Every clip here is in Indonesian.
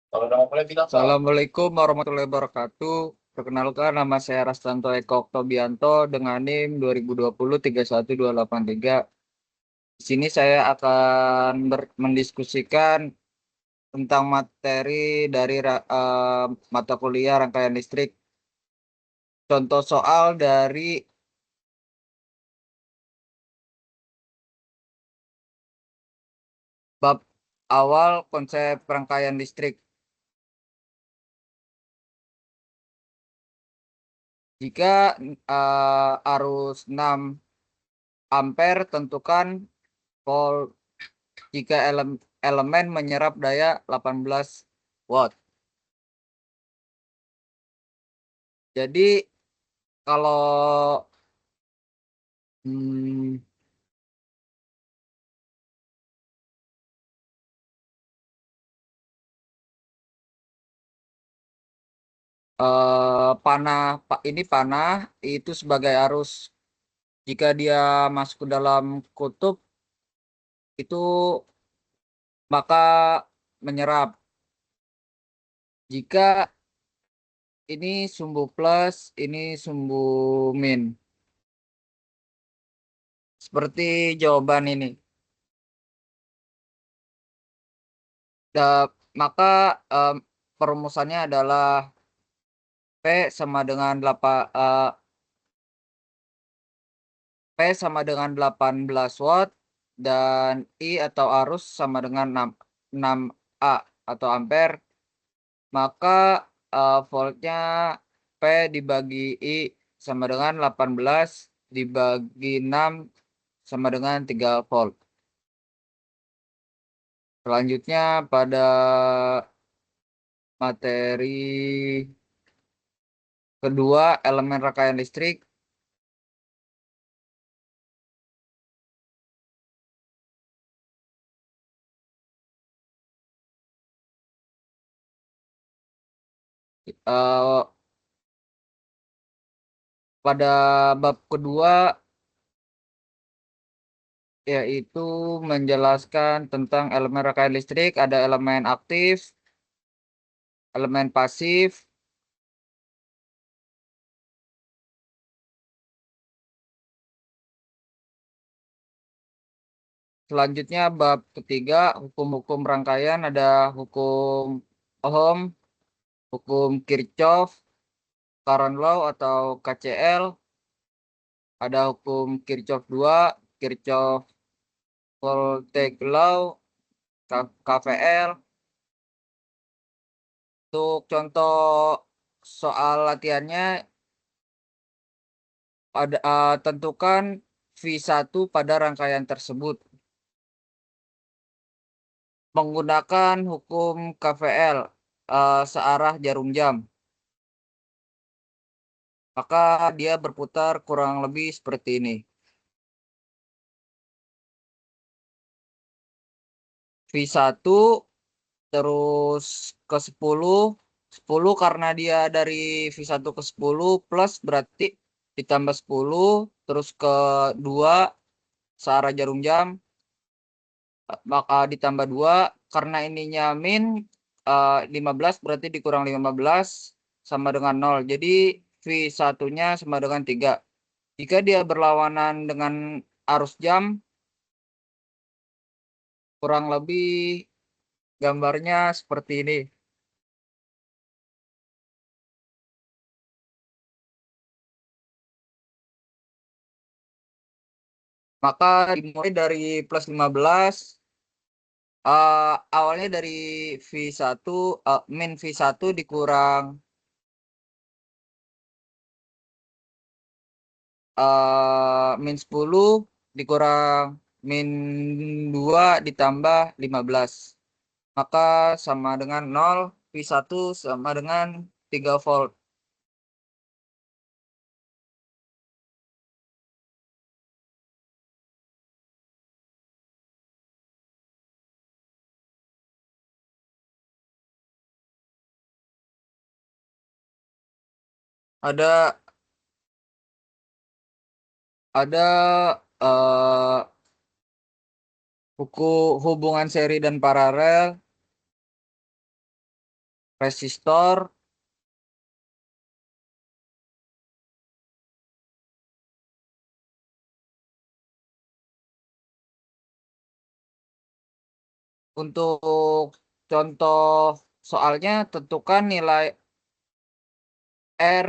Kalau nama boleh bilang Pak. Assalamualaikum warahmatullahi wabarakatuh. Perkenalkan, nama saya Rastanto Eko Oktobianto dengan NIM 2020 31283. Di sini saya akan mendiskusikan tentang materi dari mata kuliah rangkaian listrik. Contoh soal dari bab awal konsep rangkaian listrik. Jika arus 6 ampere, tentukan volt. Jika elemen menyerap daya 18 watt. Jadi kalau hmm, ini panah itu sebagai arus. Jika dia masuk ke dalam kutub itu maka menyerap. Jika ini sumbu plus, ini sumbu min. Seperti jawaban ini. Maka em, perumusannya adalah P sama dengan 8 P sama dengan 18 watt dan I atau arus sama dengan 6 A atau ampere, maka voltnya P dibagi I sama dengan 18 dibagi 6 sama dengan 3 volt. Selanjutnya pada materi kedua, elemen rangkaian listrik. eh, Pada bab kedua yaitu menjelaskan tentang elemen rangkaian listrik, ada elemen aktif, elemen pasif. Selanjutnya bab ketiga, hukum-hukum rangkaian, ada hukum Ohm, hukum Kirchhoff, current law atau KCL, ada hukum Kirchhoff 2, Kirchhoff voltage law, KVL. Untuk contoh soal latihannya, tentukan V1 pada rangkaian tersebut menggunakan hukum KVL, searah jarum jam. Maka dia berputar kurang lebih seperti ini. V1 terus ke 10. 10 karena dia dari V1 ke 10 plus berarti ditambah 10 terus ke 2 searah jarum jam, maka ditambah 2 karena ininya min, 15 berarti dikurang 15 sama dengan 0. Jadi V1-nya sama dengan 3. Jika dia berlawanan dengan arus jam, kurang lebih gambarnya seperti ini. Maka dimulai dari plus 15, awalnya dari V1, min V1 dikurang min 10 dikurang min 2 ditambah 15. Maka sama dengan 0, V1 sama dengan 3 volt. Ada ada eh, hubungan seri dan paralel. resistor untuk contoh soalnya tentukan nilai R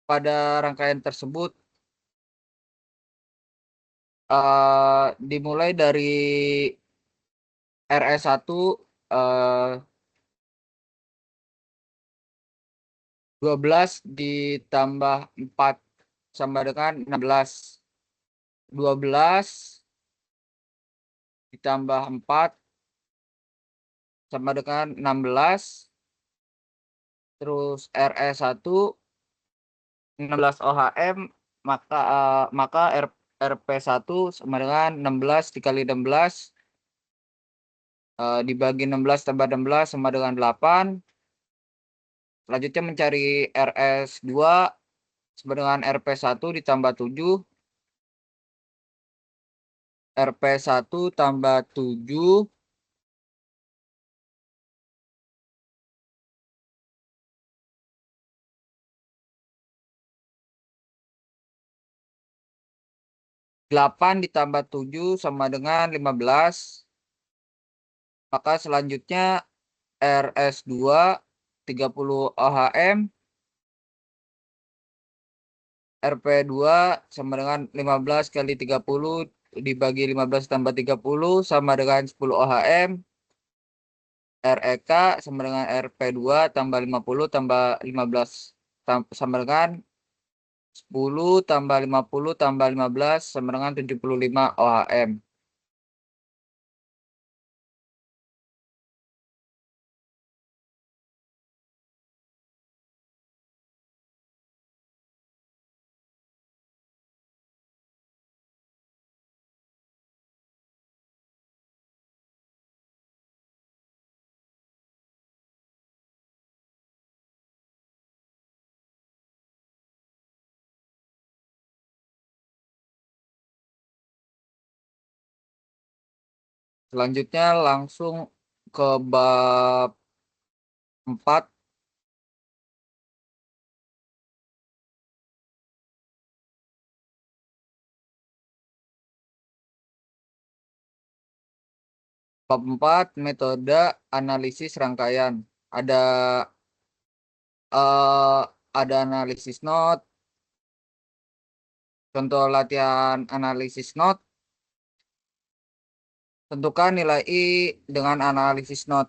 pada rangkaian tersebut dimulai dari RS1 12 ditambah 4 sama dengan 16. 12 ditambah 4 sama dengan 16. Terus RE1 16 ohm, maka RP1 sama dengan 16 dikali 16 dibagi 16 tambah 16 sama dengan 8. Selanjutnya mencari RS2 sama dengan RP1 ditambah 7. RP1 tambah 7 8 ditambah 7 sama dengan 15. Maka selanjutnya RS2 30 ohm, RP2 sama dengan 15 kali 30 dibagi 15 tambah 30 sama dengan 10 ohm. REK sama dengan RP2 tambah 50 tambah 15 sama dengan 10 tambah 50 tambah 15 sama dengan 75 ohm. Selanjutnya langsung ke bab 4. Bab 4 metode analisis rangkaian. Ada eh, ada analisis not. Contoh latihan analisis not. Tentukan nilai I dengan analisis not.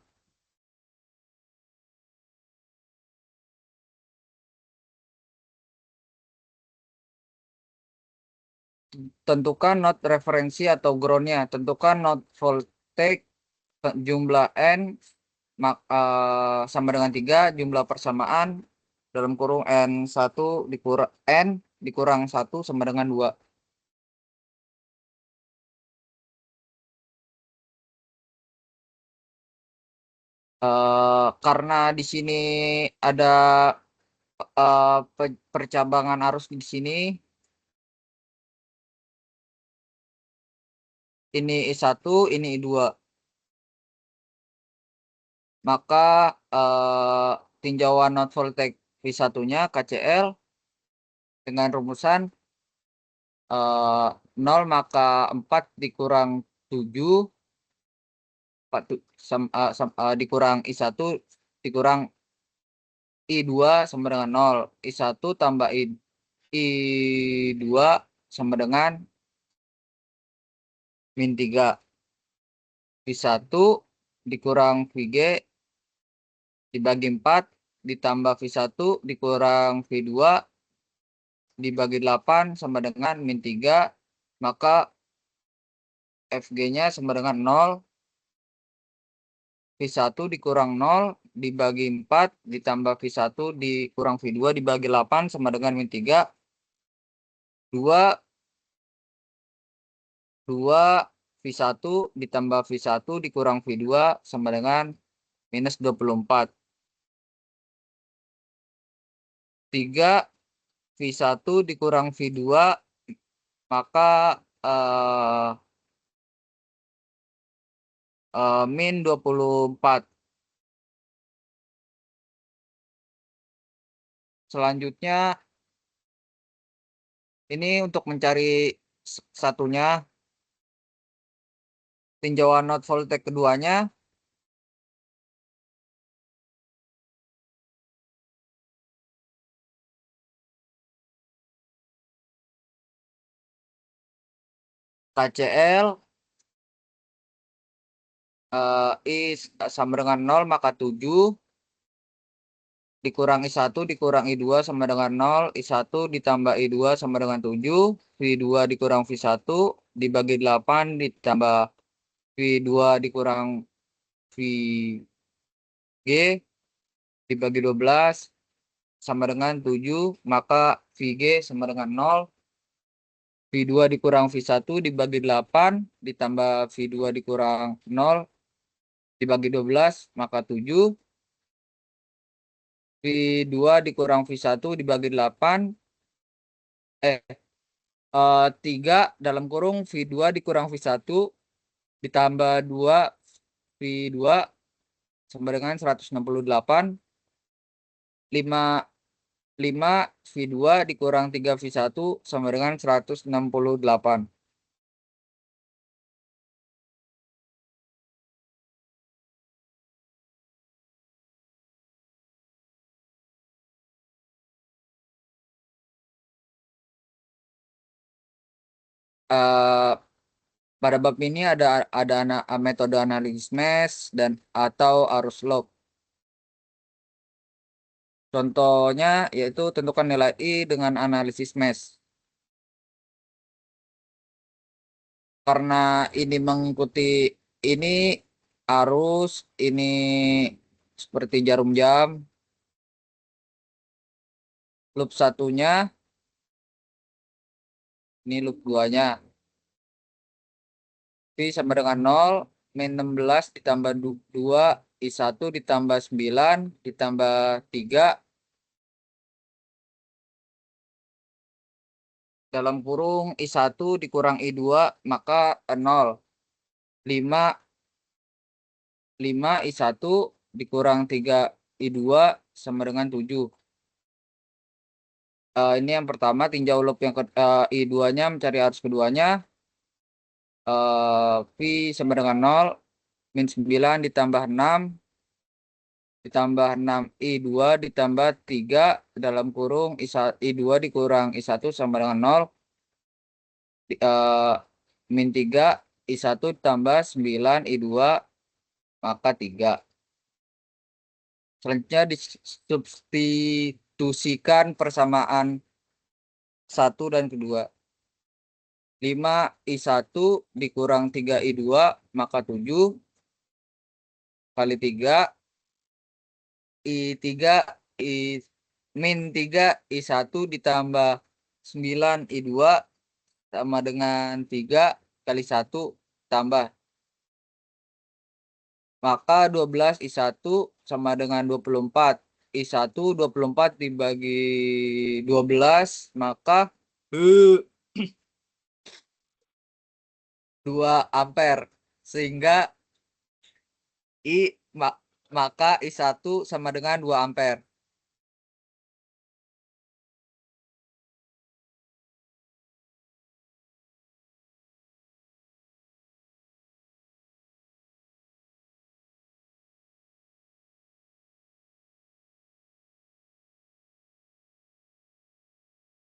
Tentukan not referensi atau groundnya. Tentukan not voltage jumlah N sama dengan 3, jumlah persamaan dalam kurung N1 dikurang N dikurang 1 sama dengan 2. Karena di sini ada percabangan arus di sini, ini I1, ini I2. Maka tinjauan not voltage V1-nya KCL dengan rumusan 0 maka 4 dikurang 7 dikurang I1 dikurang I2 sama dengan 0. I1 tambah I2 sama dengan min 3. V1 dikurang VG dibagi 4 ditambah V1 dikurang V2 dibagi 8 sama dengan min 3. Maka FG-nya sama dengan 0. V1 dikurang 0 dibagi 4 ditambah V1 dikurang V2 dibagi 8 sama dengan min 3. 2 V1 ditambah V1 dikurang V2 sama dengan minus 24. 3 V1 dikurang V2 maka min 24. Selanjutnya ini untuk mencari satunya, tinjauan not voltage keduanya KCL I sama dengan 0, maka 7 dikurangi 1 dikurangi 2 sama dengan 0, I1 ditambah I2 sama dengan 7, V2 dikurang V1 dibagi 8 ditambah V2 dikurang VG dibagi 12 sama dengan 7, maka VG sama dengan 0. V2 dikurang V1 dibagi 8 ditambah V2 dikurang 0 dibagi 12, maka 7. V2 dikurang V1 dibagi 8, 3 dalam kurung V2 dikurang V1 ditambah 2 V2 sama dengan 168, 5 V2 dikurang 3 V1 sama dengan 168. Pada bab ini ada metode analisis mesh dan atau arus log. Contohnya yaitu tentukan nilai I dengan analisis mesh. Karena ini mengikuti ini arus, ini seperti jarum jam. Loop satunya, ini loop 2-nya. V sama dengan 0, min 16 ditambah 2, I1 ditambah 9, ditambah 3, dalam kurung I1 dikurang I2, maka 0. 5 I1 dikurang 3 I2 sama dengan 7. Ini yang pertama, tinjau loop yang I2-nya, mencari arus keduanya. V sama dengan 0, min 9 ditambah 6, ditambah 6 I2 ditambah 3 dalam kurung I2 dikurang I1 sama dengan 0, min 3 I1 tambah 9 I2 maka 3. Selanjutnya disubstitusikan persamaan 1 dan kedua. 5 I1 dikurang 3 I2 maka 7 kali 3 I3 min 3 I1 ditambah 9 I2 sama dengan 3 kali 1 tambah, maka 12 I1 sama dengan 24. I1 24 dibagi 12 maka 2 ampere, sehingga maka I1 sama dengan 2 ampere.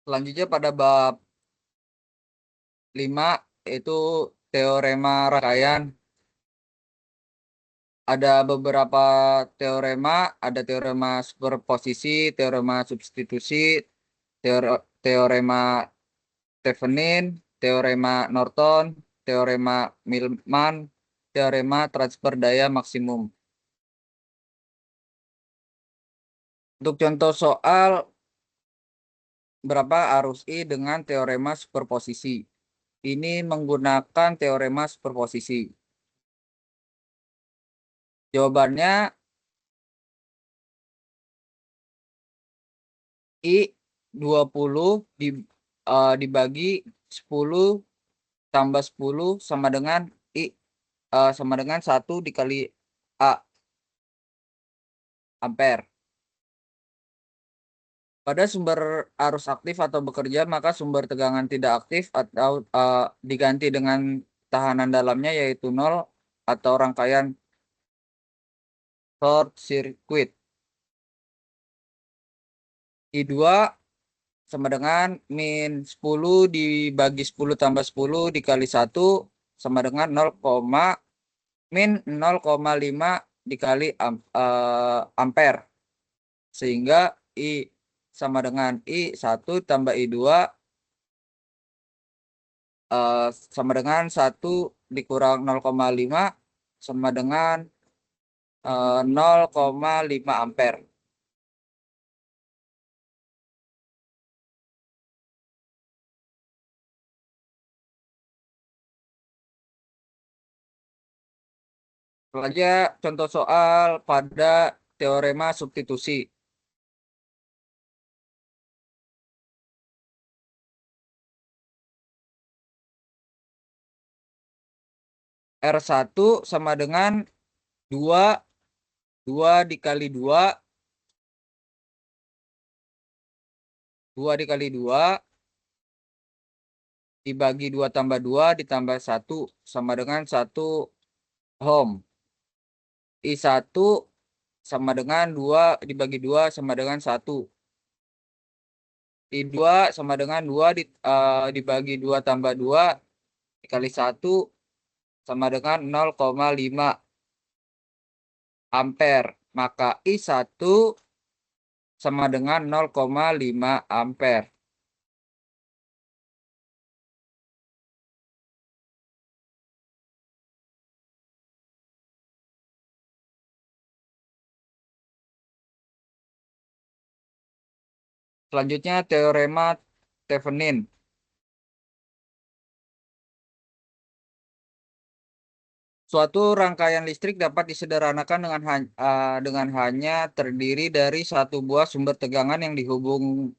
Selanjutnya pada bab 5 itu teorema rangkaian. Ada beberapa teorema, ada teorema superposisi, teorema substitusi, teorema Thevenin, teorema Norton, teorema Millman, teorema transfer daya maksimum. Untuk contoh soal, berapa arus I dengan teorema superposisi? Ini menggunakan teorema superposisi. Jawabannya I 20 dibagi 10 tambah 10 sama dengan I sama dengan 1 dikali A ampere. Pada sumber arus aktif atau bekerja, maka sumber tegangan tidak aktif atau diganti dengan tahanan dalamnya yaitu 0 atau rangkaian short circuit. I2 sama dengan min 10 dibagi 10 tambah 10 dikali 1 sama dengan 0, min 0,5 dikali ampere. Sehingga I sama dengan I1 tambah I2 sama dengan 1 dikurang 0,5 sama dengan 0,5 ampere. Selanjutnya contoh soal pada teorema substitusi. R1 sama dengan 2 dikali 2 dikali 2 dibagi 2 tambah 2 ditambah 1 sama dengan 1 ohm. I1 sama dengan 2 dibagi 2 sama dengan 1. I2 sama dengan 2 dibagi 2 tambah 2 dikali 1 sama dengan 0,5 ampere. Maka I1 sama dengan 0,5 ampere. Selanjutnya teorema Thevenin. Suatu rangkaian listrik dapat disederhanakan dengan hanya terdiri dari satu buah sumber tegangan yang dihubung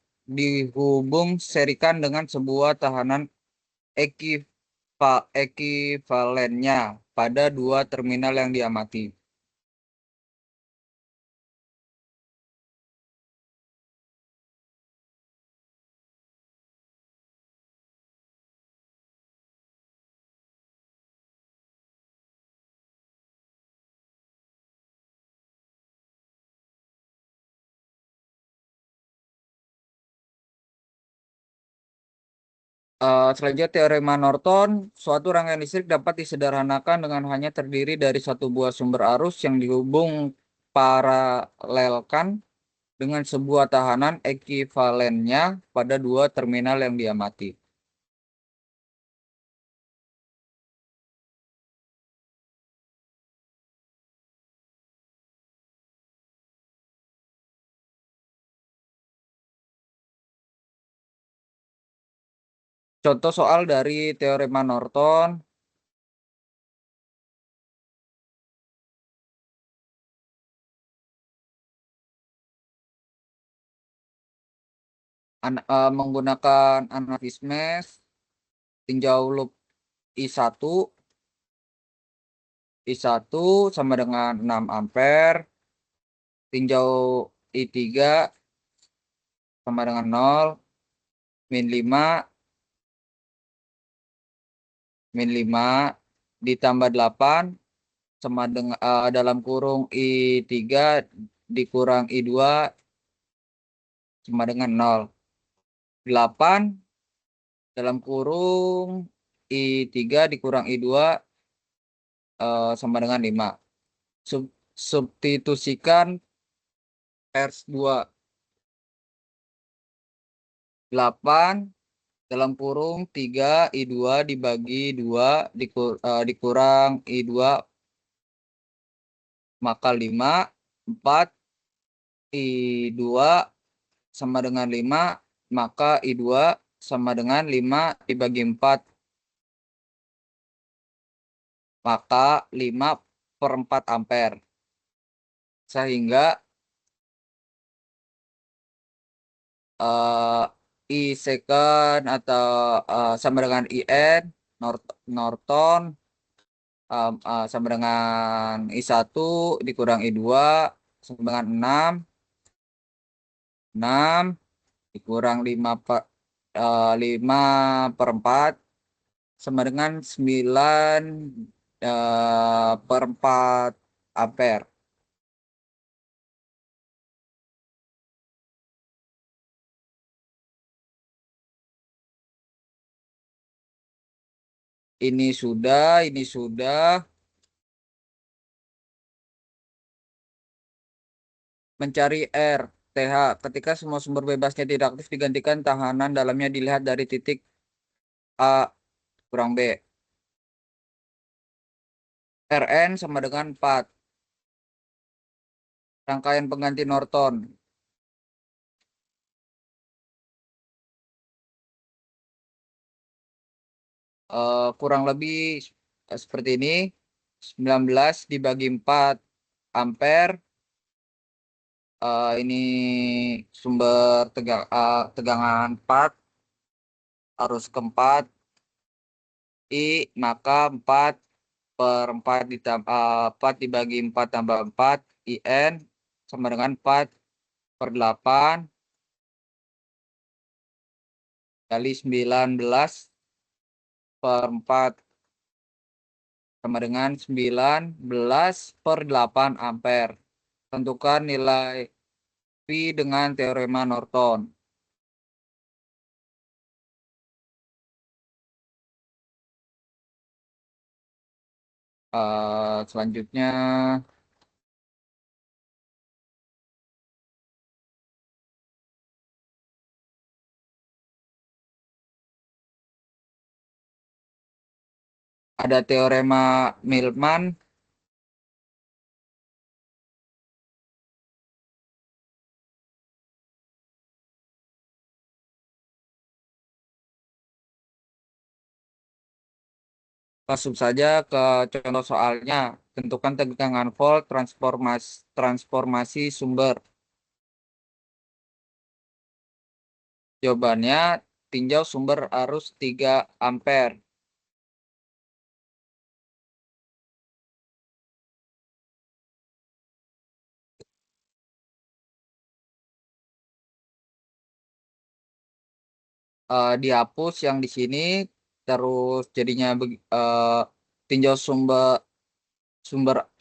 serikan dengan sebuah tahanan ekivalennya pada dua terminal yang diamati. Selanjutnya teorema Norton, suatu rangkaian listrik dapat disederhanakan dengan hanya terdiri dari satu buah sumber arus yang dihubung paralelkan dengan sebuah tahanan ekivalennya pada dua terminal yang diamati. Contoh soal dari teorema Norton. Menggunakan analisis tinjau loop I1 sama dengan 6 ampere, tinjau I3 sama dengan 0, min 5 ditambah 8 sama dengan dalam kurung I3 dikurang I2 sama dengan 0. 8 dalam kurung I3 dikurang I2 sama dengan 5. Substitusikan pers 2. 8 dalam kurung 3 I2 dibagi 2 dikurang I2 maka 5. 4 I2 sama dengan 5 maka I2 sama dengan 5 dibagi 4 maka 5/4 ampere. Sehingga I second atau sama dengan IN Norton sama dengan I1 dikurang I2 sama dengan 6 dikurang 5/4 sama dengan 9 per 4 ampere. Ini sudah. Mencari R, TH. Ketika semua sumber bebasnya tidak aktif digantikan tahanan dalamnya dilihat dari titik A kurang B. Rn sama dengan 4. Rangkaian pengganti Norton. Kurang lebih seperti ini. 19 dibagi 4 ampere. Ini sumber tegangan 4, arus keempat I, maka 4/4 4 dibagi 4 tambah 4 IN sama dengan 4/8 kali 19/4 sama dengan 19/8 ampere. Tentukan nilai V dengan teorema Norton. Selanjutnya ada teorema Milman. Langsung saja ke contoh soalnya. Tentukan tegangan volt transformasi sumber. Jawabannya tinjau sumber arus 3 ampere. Dihapus yang di sini, terus jadinya tinjau sumber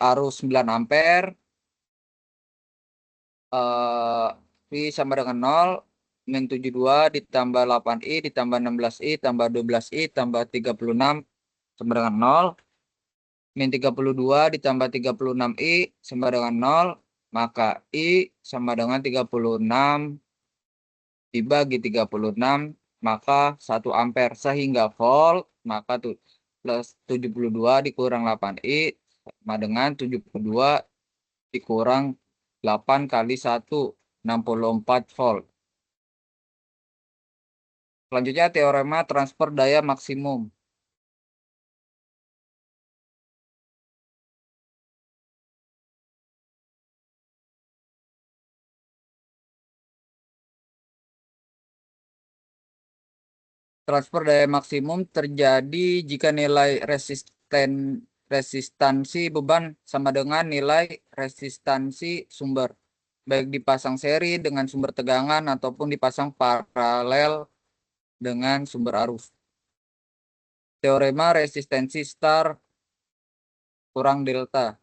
arus 9 ampere. V sama dengan 0, min 72 ditambah 8I ditambah 16I tambah 12I tambah 36 sama dengan 0. Min 32 ditambah 36I sama dengan 0. Maka I sama dengan 36 dibagi 36, maka 1 ampere. Sehingga volt, maka tuh plus 72 dikurang 8I sama dengan 72 dikurang 8 kali 1, 64 volt. Selanjutnya teorema transfer daya maksimum. Transfer daya maksimum terjadi jika nilai resistansi beban sama dengan nilai resistansi sumber, baik dipasang seri dengan sumber tegangan ataupun dipasang paralel dengan sumber arus. Teorema resistensi star kurang delta.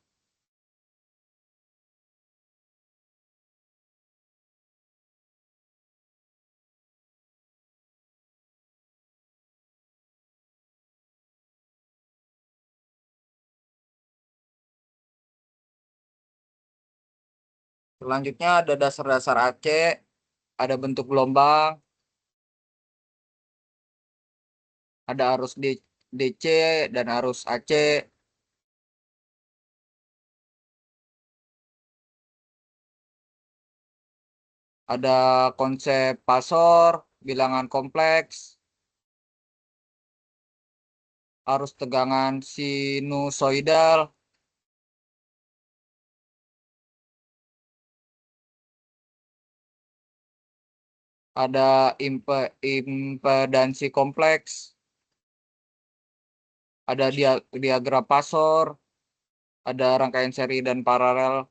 Selanjutnya ada dasar-dasar AC, ada bentuk gelombang, ada arus DC dan arus AC. Ada konsep pasor, bilangan kompleks, arus tegangan sinusoidal, ada impedansi kompleks, ada diagram pasor, ada rangkaian seri dan paralel.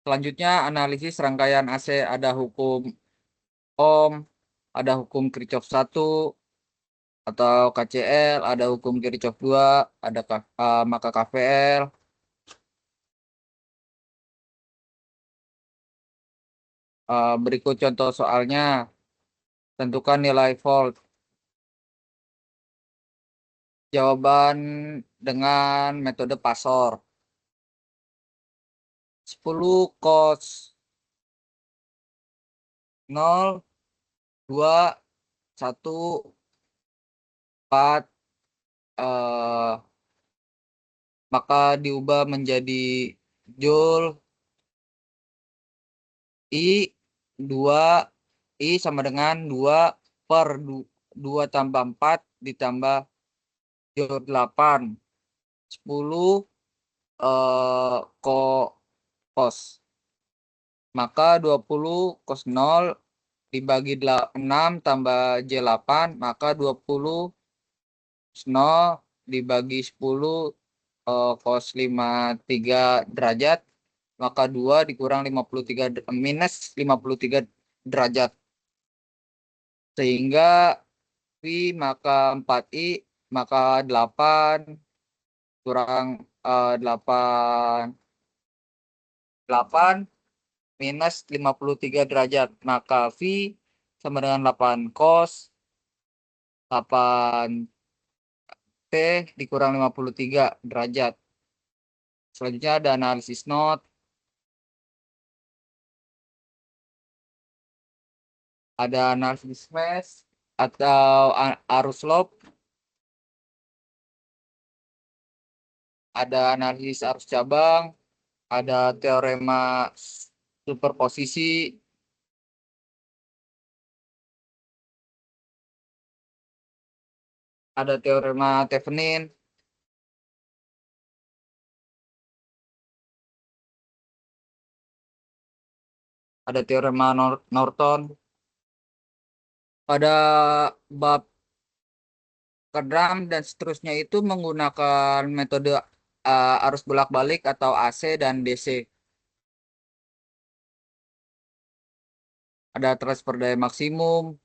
Selanjutnya analisis rangkaian AC, ada hukum Ohm, ada hukum Kirchhoff 1 atau KCL, ada hukum Kirchhoff 2, ada maka KVL. Berikut contoh soalnya. Tentukan nilai volt. Jawaban dengan metode pasor. 10 cos 0, 2, 1, 4, maka diubah menjadi joule. I 2, I sama dengan 2 per 2 tambah 4 ditambah joule 8. 10 cos. Maka 20 cos 0 dibagi 6 tambah J8, maka 20 0 dibagi 10 cos 53 derajat, maka 2 dikurang 53 minus 53 derajat. Sehingga V maka 4I maka 8 kurang 8 minus 53 derajat, maka V sama dengan 8 cos 8 T dikurang 53 derajat. Selanjutnya ada analisis node, ada analisis mesh atau arus loop, ada analisis arus cabang, ada teorema superposisi, ada teorema Thevenin, ada teorema Norton. Pada bab kedram dan seterusnya itu menggunakan metode arus bolak-balik atau AC dan DC. Ada transfer daya maksimum,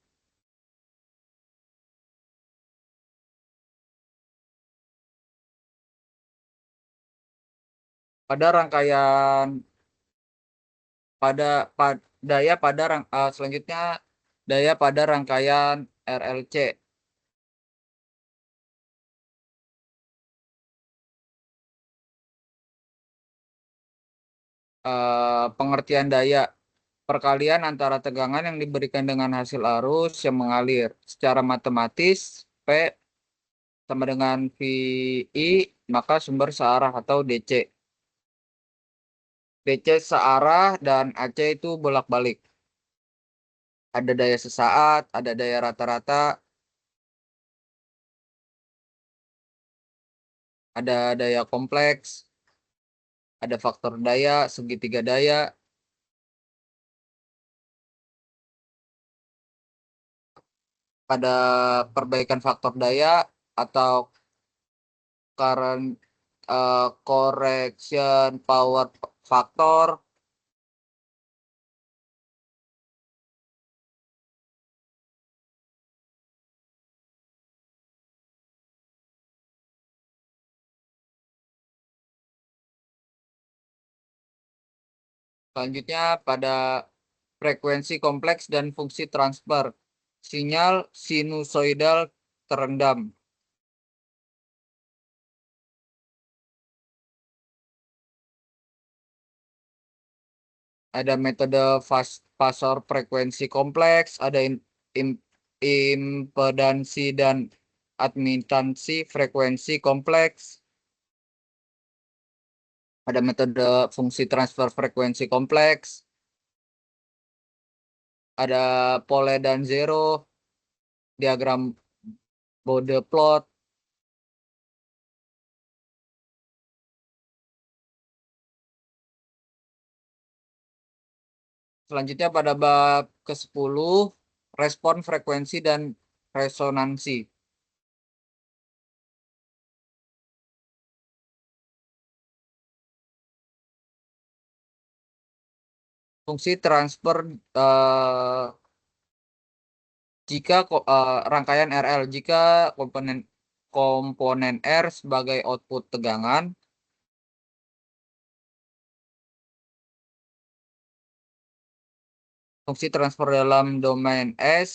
pada rangkaian pada, daya pada selanjutnya daya pada rangkaian RLC. Pengertian daya perkalian antara tegangan yang diberikan dengan hasil arus yang mengalir. Secara matematis, P sama dengan VI, maka sumber searah atau DC. DC searah dan AC itu bolak-balik. Ada daya sesaat, ada daya rata-rata, ada daya kompleks, ada faktor daya, segitiga daya. Pada perbaikan faktor daya atau current correction power factor, selanjutnya pada frekuensi kompleks dan fungsi transfer sinyal sinusoidal terendam. Ada metode fasor frekuensi kompleks, ada impedansi dan admitansi frekuensi kompleks. Ada metode fungsi transfer frekuensi kompleks. Ada pole dan zero, diagram Bode plot. Selanjutnya pada bab ke-10, respon frekuensi dan resonansi. fungsi transfer jika rangkaian RL jika komponen komponen R sebagai output tegangan fungsi transfer dalam domain S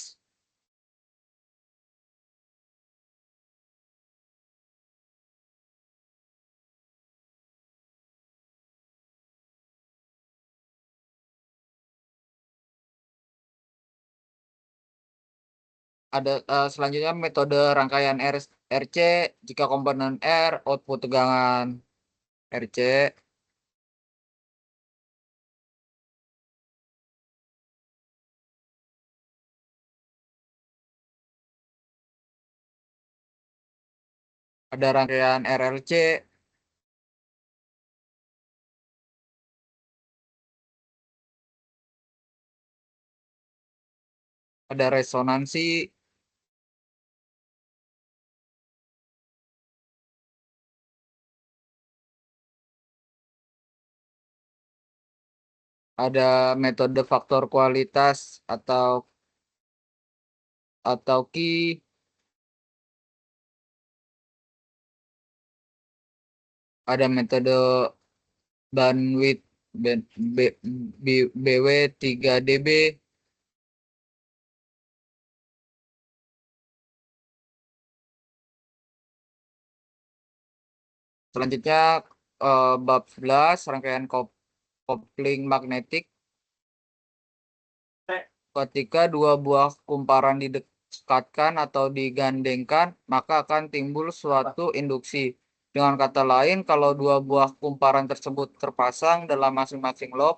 ada selanjutnya metode rangkaian RC jika komponen R output tegangan RC ada rangkaian RLC ada resonansi ada metode faktor kualitas atau Ki ada metode bandwidth BW 3 dB selanjutnya bab 11 rangkaian kopling magnetik ketika dua buah kumparan didekatkan atau digandengkan maka akan timbul suatu induksi. Dengan kata lain, kalau dua buah kumparan tersebut terpasang dalam masing-masing lob,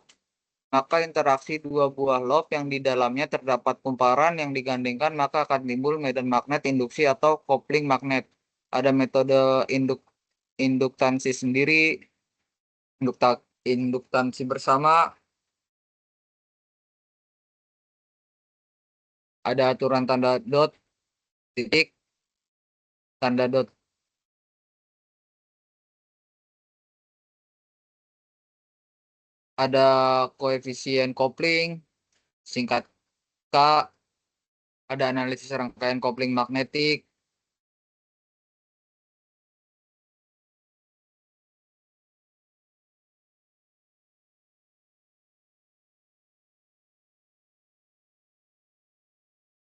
maka interaksi dua buah lob yang di dalamnya terdapat kumparan yang digandengkan maka akan timbul medan magnet induksi atau kopling magnet. Ada metode induktansi sendiri, induktansi bersama, ada aturan tanda dot, titik, tanda dot. Ada koefisien kopling, singkat K, ada analisis rangkaian kopling magnetik,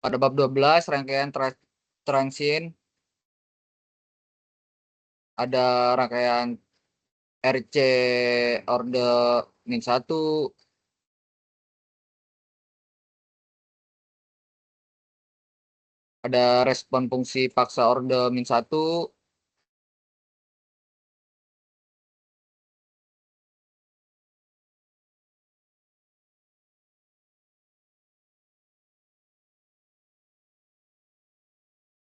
pada bab 12 rangkaian transient, ada rangkaian RC order min 1, ada respon fungsi paksa order min 1,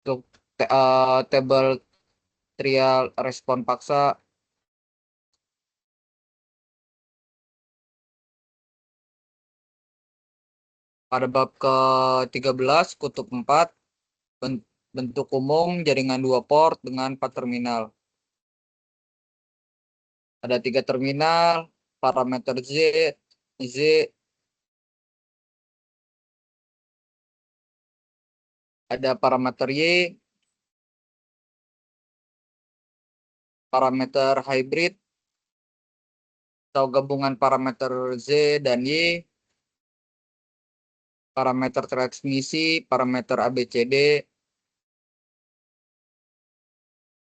untuk tabel trial respon paksa pada bab ke-13 kutub 4 bentuk umum jaringan 2 port dengan 4 terminal. Ada 3 terminal, parameter Z, ada parameter Y, parameter hybrid atau gabungan parameter Z dan Y, parameter transmisi, parameter ABCD,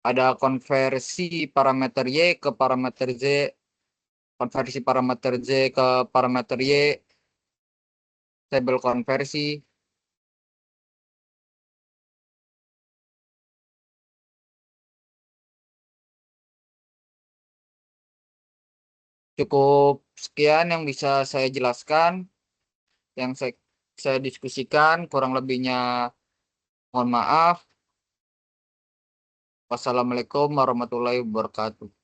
ada konversi parameter Y ke parameter Z, konversi parameter Z ke parameter Y, tabel konversi. Cukup sekian yang bisa saya jelaskan, yang saya diskusikan, kurang lebihnya mohon maaf. Wassalamualaikum warahmatullahi wabarakatuh.